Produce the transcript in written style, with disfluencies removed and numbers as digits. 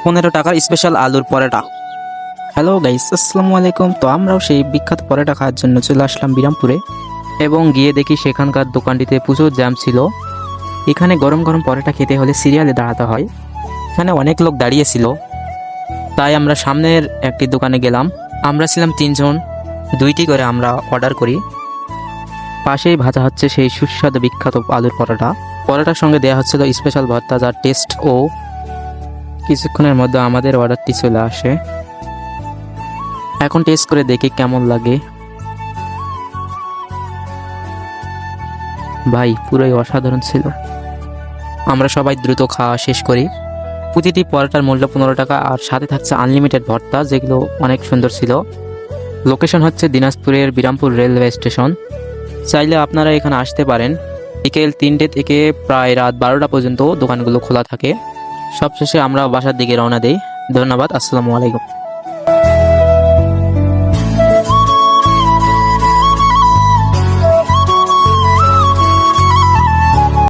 15 টাকার স্পেশাল আলুর পরোটা। Hello guys, আসসালামু আলাইকুম। তো আমরাও সেই বিখ্যাত পরোটা খাওয়ার জন্য চলে আসলাম বিরামপুরে এবং গিয়ে দেখি সেখানকার দোকানটিতে প্রচুর জ্যাম ছিল। এখানে গরম গরম পরোটা খেতে হলে সিরিয়ালে দাঁড়াতে হয়। এখানে অনেক লোক দাঁড়িয়েছিল, তাই আমরা সামনের একটি দোকানে গেলাম। আমরা ছিলাম 3 জন, 2টি করে আমরা অর্ডার করি। পাশেই ভাজা হচ্ছে সেই সুস্বাদু বিখ্যাত আলুর পরোটা। পরোটার সঙ্গে দেওয়া হচ্ছিল স্পেশাল ভর্তা, যার টেস্ট ও কিছুক্ষণের মধ্যে আমাদের অর্ডারটি চলে আসে। এখন টেস্ট করে দেখি কেমন লাগে। ভাই, পুরোই অসাধারণ ছিল। আমরা সবাই দ্রুত খাওয়া শেষ করি। প্রতিটি পরোটার মূল্য 15 টাকা, আর সাথে থাকছে আনলিমিটেড ভর্তা, যেগুলো অনেক সুন্দর ছিল। লোকেশন হচ্ছে দিনাজপুরের বিরামপুর রেলওয়ে স্টেশন। চাইলে আপনারা এখানে আসতে পারেন। বিকেল 3টে থেকে প্রায় রাত 12টা পর্যন্ত দোকানগুলো খোলা থাকে। সবশেষে আমরা বাসার দিকে রওনা দেই। ধন্যবাদ, আসসালামু আলাইকুম।